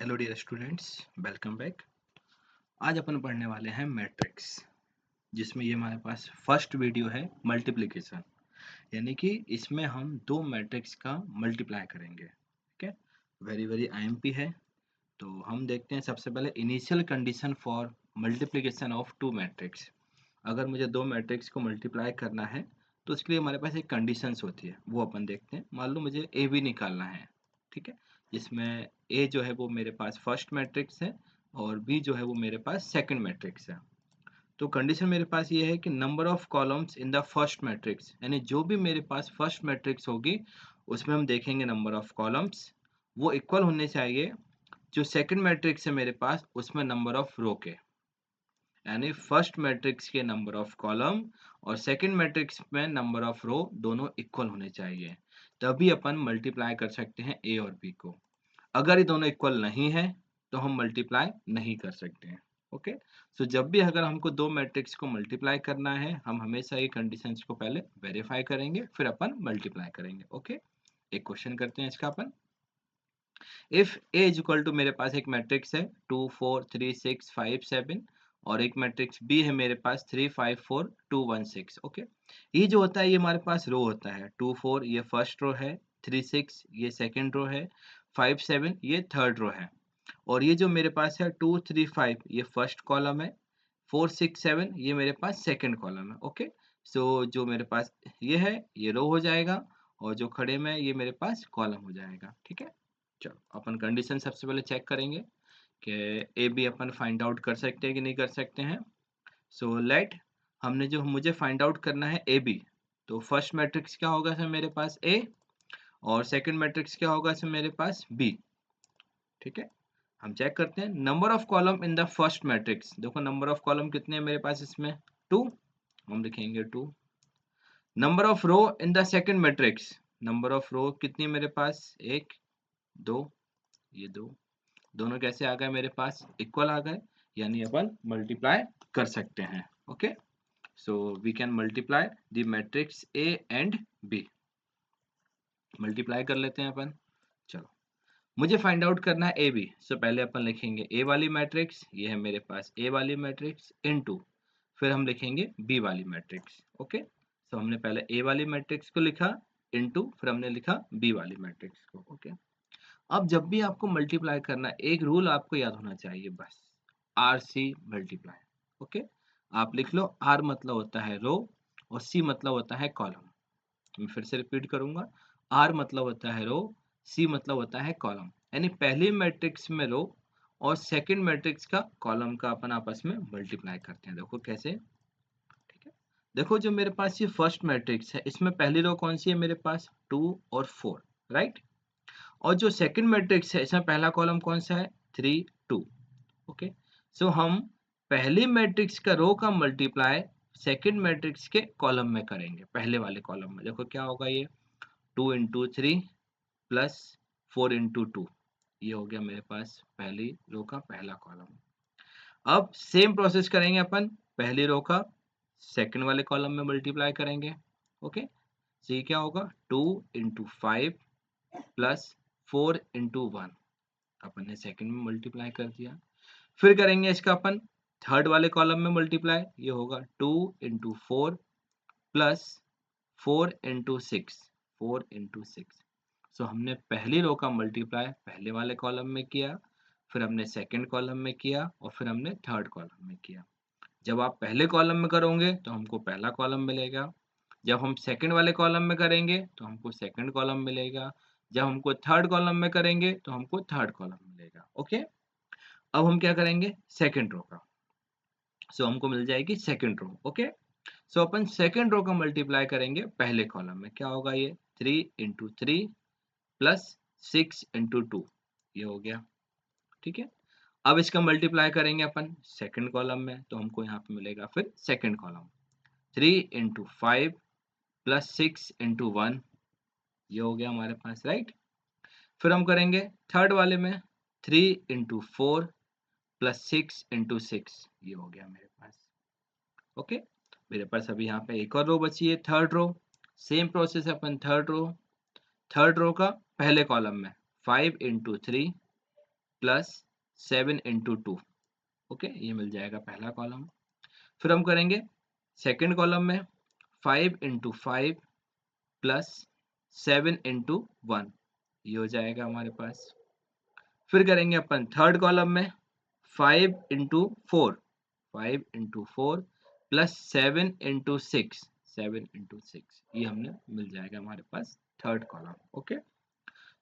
Hello dear students, welcome back. आज अपन पढ़ने वाले हैं मैट्रिक्स, जिसमें ये हमारे पास फर्स्ट वीडियो है मल्टीप्लिकेशन, यानी कि इसमें हम दो मैट्रिक्स का मल्टीप्लाई करेंगे। ठीक है, वेरी वेरी आईएमपी है। तो हम देखते हैं सबसे पहले initial condition for multiplication of two matrix. अगर मुझे दो मैट्रिक्स को मल्टीप्लाई करना है तो उसके लिए हमारे पास एक कंडीशंस होती है, वो अपन देखते हैं। मान लो मुझे ए बी निकालना है, ठीक है, जिसमें ए जो है वो मेरे पास फर्स्ट मैट्रिक्स है और बी जो है वो मेरे पास सेकंड मैट्रिक्स है। तो कंडीशन मेरे पास ये है कि number of columns in the first matrix, यानी जो भी मेरे पास फर्स्ट मैट्रिक्स होगी उसमें हम देखेंगे नंबर ऑफ कॉलम्स वो इक्वल होने चाहिए जो सेकंड मैट्रिक्स है मेरे पास उसमें नंबर ऑफ रो के, यानी फर्स्ट मैट्रिक्स के नंबर ऑफ कॉलम और सेकंड मैट्रिक्स में नंबर ऑफ रो दोनों इक्वल होने चाहिए, तभी अपन मल्टीप्लाई कर सकते हैं ए और बी को। अगर ये दोनों इक्वल नहीं है तो हम मल्टीप्लाई नहीं कर सकते हैं। ओके, सो जब भी अगर हमको दो मैट्रिक्स को मल्टीप्लाई करना है हम हमेशा ये कंडीशंस को पहले वेरीफाई करेंगे, फिर अपन मल्टीप्लाई करेंगे। ओके, एक क्वेश्चन करते हैं इसका अपन। If A is equal to, मेरे पास एक मैट्रिक्स है 2 4 3 6 5 7 और एक मैट्रिक्स बी है मेरे पास 3 5 4 2 1 6। ओके, ये जो होता है ये हमारे पास रो होता है। 2 4 ये फर्स्ट रो है, 3 6 ये सेकंड रो है, 5 7 ये थर्ड रो है, और ये जो मेरे पास है 2 3 5 ये फर्स्ट कॉलम है, 4 6 7 ये मेरे पास सेकंड कॉलम है। ओके, सो जो मेरे पास ये है ये रो हो जाएगा और जो खड़े में ये मेरे पास कॉलम हो जाएगा। ठीक है, चलो अपन कंडीशन सबसे पहले चेक करेंगे कि ए बी अपन फाइंड आउट कर सकते हैं कि नहीं कर सकते हैं। सो लेट, हमने जो मुझे फाइंड आउट करना है ए बी, तो फर्स्ट मैट्रिक्स क्या होगा सर मेरे पास ए और सेकंड मैट्रिक्स क्या होगा सर मेरे पास बी। ठीक है, हम चेक करते हैं number of column in the first matrix. देखो नंबर ऑफ कॉलम कितने हैं मेरे पास इसमें, 2, हम लिखेंगे 2। Number of row in the second matrix, number of row कितनी है मेरे पास, 1 2, ये 2, दोनों कैसे आ गए मेरे पास, इक्वल आ गए, यानी अपन मल्टीप्लाई कर सकते हैं। Okay, so we can multiply the matrix A and B. Multiply कर लेते हैं अपन। चलो, मुझे फाइंड आउट करना है ए बी, सो पहले अपन लिखेंगे ए वाली मैट्रिक्स, ये है मेरे पास ए वाली मैट्रिक्स इनटू, फिर हम लिखेंगे बी वाली मैट्रिक्स। ओके, सो हमने पहले ए वाली मैट्रिक्स को लिखा इनटू, फिर हमने लिखा बी वाली मैट्रिक्स को। ओके, अब जब भी आपको मल्टीप्लाई करना है एक रूल आपको याद होना चाहिए बस, आर सी मल्टीप्लाई। ओके, आप लिख लो, आर मतलब होता है रो और सी मतलब होता है कॉलम। मैं फिर से रिपीट करूंगा, आर मतलब होता है रो, सी मतलब होता है कॉलम, यानी पहली मैट्रिक्स में रो और सेकंड मैट्रिक्स का कॉलम का अपन आपस में मल्टीप्लाई करते हैं। देखो कैसे, ठीक है, देखो जो मेरे पास ये फर्स्ट मैट्रिक्स है इसमें पहली रो कौन सी है मेरे पास, 2 और 4, राइट। और जो सेकंड मैट्रिक्स है इसमें पहला कॉलम कौन सा है, 3 2। ओके, सो हम पहली मैट्रिक्स का रो का मल्टीप्लाई सेकंड मैट्रिक्स के कॉलम में करेंगे, पहले वाले कॉलम में। देखो क्या होगा, ये 2 इंटू 3 प्लस 4 इंटू 2, ये हो गया मेरे पास पहली रो का पहला कॉलम। अब सेम प्रोसेस करेंगे अपन, पहली रो का सेकंड वाले कॉलम में मल्टीप्लाई करेंगे। ओके, so ये क्या होगा, 2 इंटू 5 प्लस 4 इंटू 1, अपन ने सेकंड में मल्टीप्लाई कर दिया। फिर करेंगे इसका अपन थर्ड वाले कॉलम में मल्टीप्लाई, ये होगा 2 इंटू 4 प्लस 4 इंटू 6, 4 इंटू 6। सो हमने पहली रो का मल्टीप्लाई पहले वाले कॉलम में किया, फिर हमने सेकंड कॉलम में किया और फिर हमने थर्ड कॉलम में किया। जब आप पहले कॉलम में करोगे तो हमको पहला कॉलम मिलेगा, जब हम सेकंड वाले कॉलम में करेंगे तो हमको सेकंड कॉलम मिलेगा, जब हमको थर्ड कॉलम में करेंगे तो हमको थर्ड कॉलम मिलेगा। ओके, अब हम क्या करेंगे सेकंड रो का, सो हमको मिल जाएगी सेकंड रो। ओके, सो अपन सेकंड रो का मल्टीप्लाई करेंगे पहले कॉलम में, क्या होगा ये 3 इंटू 3 प्लस 6 इंटू 2, ये हो गया। ठीक है, अब इसका मल्टीप्लाई करेंगे अपन सेकंड कॉलम में तो हमको यहाँ पे मिलेगा फिर second column, 3 into 5 plus 6 into 1, ये हो गया हमारे पास, राइट। फिर हम करेंगे थर्ड वाले में 3 इंटू 4 प्लस 6 इंटू 6, ये हो गया मेरे पास। ओके, मेरे पास अभी यहाँ पे एक और रो बची है थर्ड रो, सेम प्रोसेस अपन थर्ड रो का पहले कॉलम में 5 इंटू 3 प्लस 7 इंटू 2। ओके, ये मिल जाएगा पहला कॉलम। फिर हम करेंगे सेकंड कॉलम में 5 इंटू 5 प्लस 7 इंटू 1, ये हो जाएगा हमारे पास। फिर करेंगे अपन थर्ड कॉलम में 5 into 4, 5 into 4 plus 7 into 6, 7 into 6, ये हमने मिल जाएगा हमारे पास थर्ड कॉलम। ओके,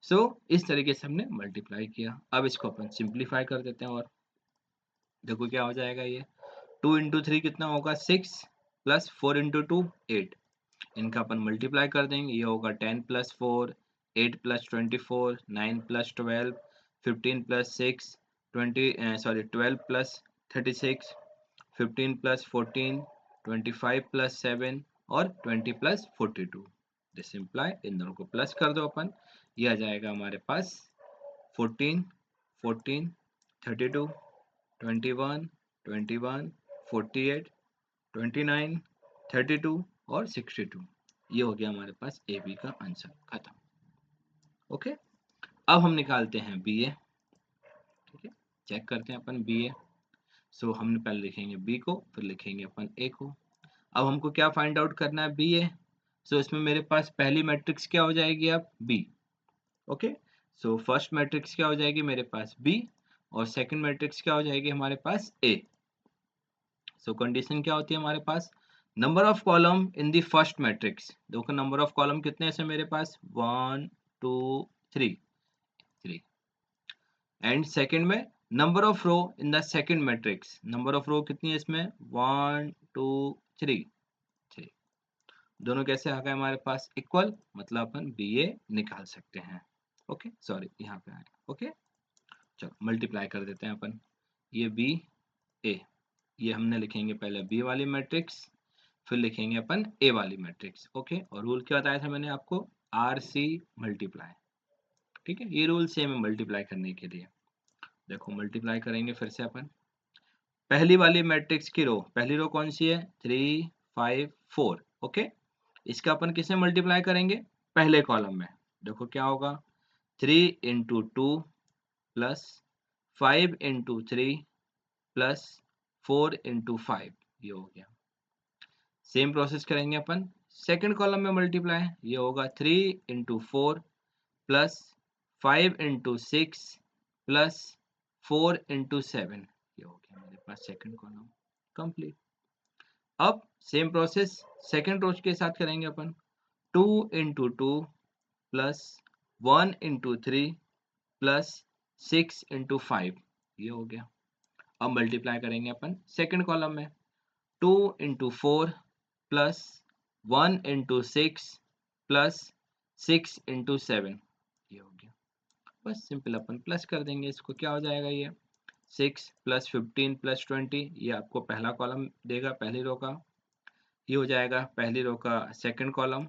सो इस तरीके से हमने मल्टीप्लाई किया। अब इसको अपन सिंप्लीफाई कर देते हैं और देखो क्या हो जाएगा। ये 2 इंटू 3 कितना होगा 6 प्लस 4 इंटू 2 8, इनका अपन मल्टीप्लाई कर देंगे। ये होगा 10 plus 4, 8 plus 24, 9 plus 12, 15 plus 6, 12 plus 36, 15 plus 14, 25 plus 7 और 20 प्लस 42। दिस इम्प्लाई इन दोनों को प्लस कर दो अपन, ये आ जाएगा हमारे पास 14, 14, 32, 21, 21, 48, 29, 32 और 62। ये हो गया हमारे पास ए बी का आंसर, खत्म। ओके, अब हम निकालते हैं बी ए। ठीक है, चेक करते हैं अपन बी ए। सो हमने पहले लिखेंगे बी को, फिर लिखेंगे अपन ए को। अब हमको क्या फाइंड आउट करना है बी ए। सो इसमें मेरे पास पहली मैट्रिक्स क्या हो जाएगी अब B. Okay, so first matrix क्या हो जाएगी मेरे पास बी और सेकंड मैट्रिक्स क्या हो जाएगी हमारे पास ए। सो कंडीशन क्या होती है हमारे पास, number of column in the first matrix. देखो नंबर ऑफ कॉलम कितने हैं मेरे पास 1 2 3 3, एंड सेकंड में number of row in the second matrix. Number of row कितनी है इसमें 1 2 3 3। दोनों कैसे आ गए हमारे पास इक्वल, मतलब अपन बी ए निकाल सकते हैं। ओके, सॉरी यहाँ पे आए। ओके, चलो मल्टीप्लाई कर देते हैं अपन। ये बी ए, ये हमने लिखेंगे पहले बी वाली मैट्रिक्स, फिर लिखेंगे अपन ए वाली मैट्रिक्स। ओके, और रूल क्या बताया था मैंने आपको, आर सी मल्टीप्लाई। ठीक है, ये रूल सेम है मल्टीप्लाई करने के लिए। देखो मल्टीप्लाई करेंगे फिर से अपन पहली वाली मैट्रिक्स की रो, पहली रो कौन सी है 3 5 4। ओके, इसका अपन किससे मल्टीप्लाई करेंगे, पहले कॉलम में। देखो क्या होगा 3 into 2 plus 5 into 3 plus 4 into 5, ये हो गया। सेम प्रोसेस करेंगे अपन सेकंड कॉलम में मल्टीप्लाई, ये होगा 3 into 4 plus 5 into 6 plus 4 into 7, ये हो गया मेरे पास सेकंड कॉलम कंप्लीट। अब सेम प्रोसेस सेकंड रोज के साथ करेंगे अपन 2 into 2 plus 1 into 3 plus 6 into 5, ये हो गया। अब मल्टीप्लाई करेंगे अपन सेकंड कॉलम में 2 into 4 plus 1 into 6 plus 6 into 7, ये हो गया। बस सिंपल अपन प्लस कर देंगे इसको, क्या हो जाएगा ये 6 प्लस 15 प्लस 20, ये आपको पहला कॉलम देगा पहली रो का। ये हो जाएगा पहली रो का सेकंड कॉलम,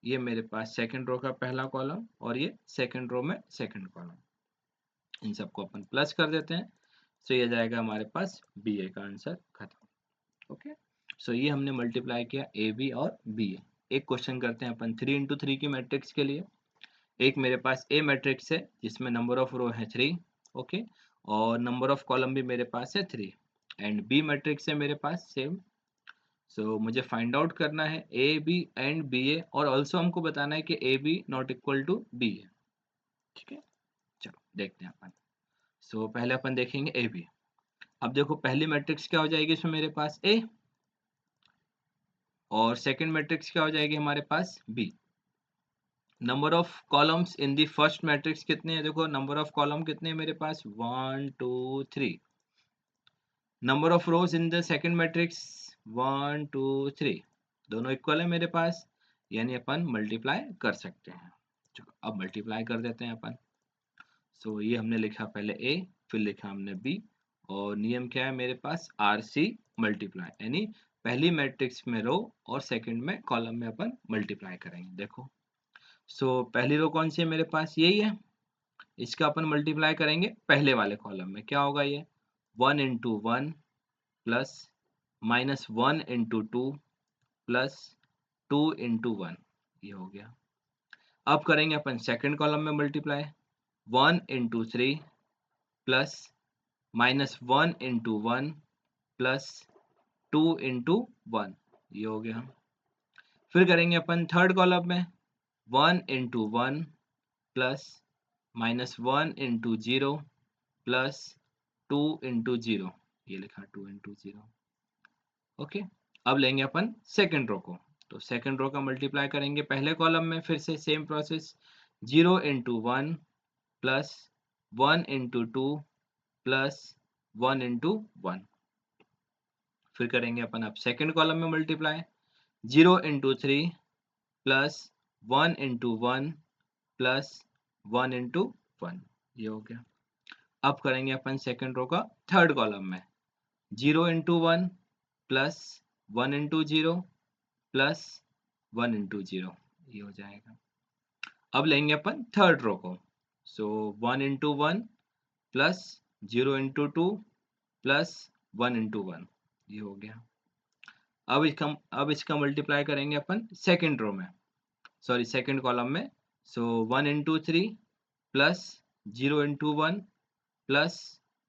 ये मेरे पास सेकंड रो का पहला कॉलम और ये सेकंड रो में सेकंड कॉलम। इन सबको अपन प्लस कर देते हैं, सो ये जाएगा हमारे पास बी ए का आंसर, खत्म। ओके, सो ये हमने मल्टीप्लाई किया ए बी और बी ए। एक क्वेश्चन करते हैं अपन 3 इंटू 3 की मैट्रिक्स के लिए। एक मेरे पास ए मैट्रिक्स है जिसमें नंबर ऑफ रो है 3। ओके, और नंबर ऑफ कॉलम भी मेरे पास है 3, एंड बी मैट्रिक्स है मेरे पास सेम। सो मुझे फाइंड आउट करना है A B and B A, और ऑल्सो हमको बताना है कि A B not equal to B A. ठीक है, चलो देखते हैं अपन। सो पहले अपन देखेंगे ए बी। अब देखो पहली मैट्रिक्स क्या हो जाएगी इसमें मेरे पास ए, और सेकंड मैट्रिक्स क्या हो जाएगी हमारे पास B. Number of columns in the first matrix कितने हैं, देखो नंबर ऑफ कॉलम कितने हैं मेरे पास 1 2 3। Number of rows in the second matrix 1 2 3, दोनों इक्वल है मेरे पास, यानी अपन मल्टीप्लाई कर सकते हैं। चलो अब मल्टीप्लाई कर देते हैं अपन। सो ये हमने लिखा पहले ए, फिर लिखा हमने बी, और नियम क्या है मेरे पास आर सी मल्टीप्लाई, यानी पहली मैट्रिक्स में रो और सेकंड में कॉलम में अपन मल्टीप्लाई करेंगे। देखो सो पहली रो कौन सी है मेरे पास यही है, इसका अपन मल्टीप्लाई करेंगे पहले वाले कॉलम में। क्या होगा ये 1 into 1 plus minus 1 into 2 plus 2 into 1, ये हो गया। अब करेंगे अपन सेकंड कॉलम में multiply 1 into 3 plus -1 into 1 plus 2 into 1, ये हो गया। फिर करेंगे अपन थर्ड कॉलम में 1 into 1 plus -1 into 0 plus 2 into 0, ये लिखा 2 इंटू 0। ओके, अब लेंगे अपन सेकेंड रो को, तो सेकेंड रो का मल्टीप्लाई करेंगे पहले कॉलम में, फिर से same process 0 into 1 plus 1 into 2 plus 1 into 1। फिर करेंगे अपन अब सेकेंड कॉलम में multiply 0 into 3 plus 1 into 1 plus 1 into 1, ये हो गया। अब करेंगे अपन सेकेंड रो का थर्ड कॉलम में 0 into 1 plus 1 into 0 plus 1 into 0, ये हो जाएगा। अब लेंगे अपन थर्ड रो को, सो 1 into 1 plus 0 into 2 plus 1 into 1, ये हो गया। अब इसका मल्टीप्लाई करेंगे अपन सेकेंड रो में, सॉरी सेकेंड कॉलम में, सो 1 into 3 plus 0 into 1 plus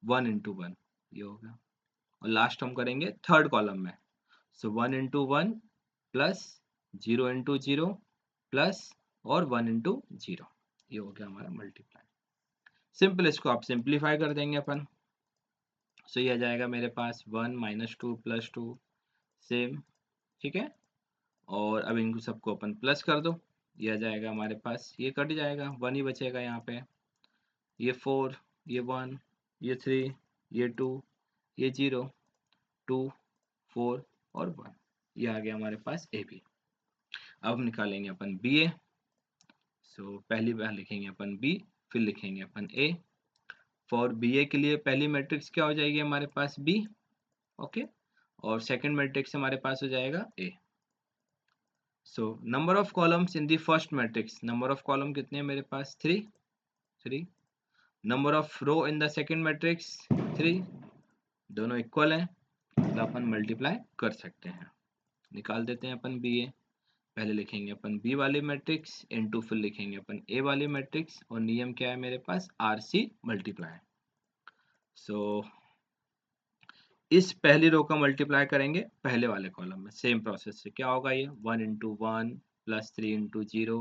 1 into 1, ये होगा। और लास्ट हम करेंगे थर्ड कॉलम में, सो 1 इंटू 1 प्लस 0 इंटू 0 प्लस और 1 इंटू 0, ये हो गया हमारा मल्टीप्लाई। सिंपल, इसको आप सिंप्लीफाई कर देंगे अपन, सो ये आ जाएगा मेरे पास 1 माइनस 2 प्लस 2 सेम, ठीक है। और अब इनको सबको अपन प्लस कर दो, ये आ जाएगा हमारे पास, ये कट जाएगा, 1 ही बचेगा यहाँ पे, ये 4, ये 1, ये 3, ये 2, ये 0, 2, 4 और 1, ये आ गया हमारे पास ए बी। अब निकालेंगे अपन बी ए, सो पहली बार लिखेंगे अपन बी, फिर लिखेंगे अपन ए। फॉर बी ए के लिए पहली मैट्रिक्स क्या हो जाएगी हमारे पास बी, ओके, और सेकंड मैट्रिक्स हमारे पास हो जाएगा A. So number of columns in the first matrix, number of column कितने हैं मेरे पास 3। Number of row in the second matrix 3, दोनों इक्वल हैं, तो अपन मल्टीप्लाई कर सकते हैं। निकाल देते हैं अपन बी ए, पहले लिखेंगे अपन बी वाली मैट्रिक्स इनटू फिर लिखेंगे अपन ए वाली मैट्रिक्स, और नियम क्या है मेरे पास आर सी मल्टीप्लाई। सो इस पहली रो का मल्टीप्लाई करेंगे पहले वाले कॉलम में, सेम प्रोसेस से क्या होगा, ये 1 into 1 plus 3 into 0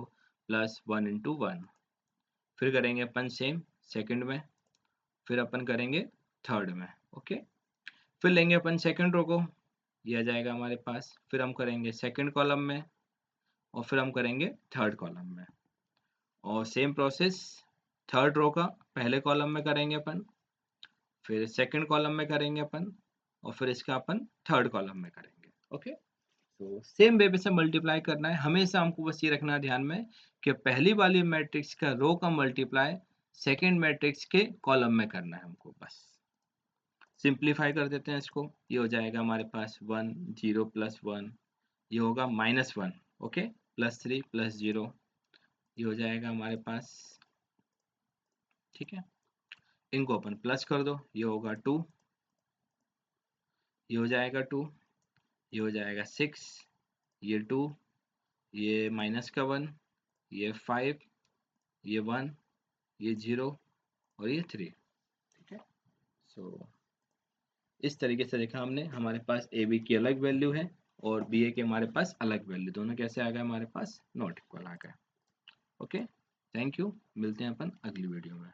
plus 1 into 1। फिर करेंगे अपन सेम सेकंड में, फिर अपन करेंगे थर्ड में, ओके। फिर लेंगे अपन सेकंड रो को, ये आ जाएगा हमारे पास, फिर हम करेंगे सेकंड कॉलम में, और फिर हम करेंगे थर्ड कॉलम में, और सेम प्रोसेस थर्ड रो का पहले कॉलम में करेंगे अपन, फिर सेकंड कॉलम में करेंगे अपन, और फिर इसका अपन थर्ड कॉलम में करेंगे, ओके। तो सेम वे से मल्टीप्लाई करना है, हमेशा हमको बस ये रखना है ध्यान में कि पहली वाली मैट्रिक्स का रो का मल्टीप्लाई सेकंड मैट्रिक्स के कॉलम में करना है हमको, बस। सिंप्लीफाई कर देते हैं इसको, ये हो जाएगा हमारे पास 1 0 प्लस 1, ये होगा -1, ओके, प्लस 3 प्लस 0, ये हो जाएगा हमारे पास, ठीक है। इनको अपन प्लस कर दो, ये होगा 2, ये हो जाएगा 2, ये हो जाएगा 6, ये 2, ये माइनस का 1, ये 5, ये 1, ये 0 और ये 3, ठीक है। सो इस तरीके से देखा हमने, हमारे पास ए बी की अलग वैल्यू है और बी ए के हमारे पास अलग वैल्यू, दोनों कैसे आ गए हमारे पास, नॉट इक्वल आ गए, ओके। थैंक यू, मिलते हैं अपन अगली वीडियो में।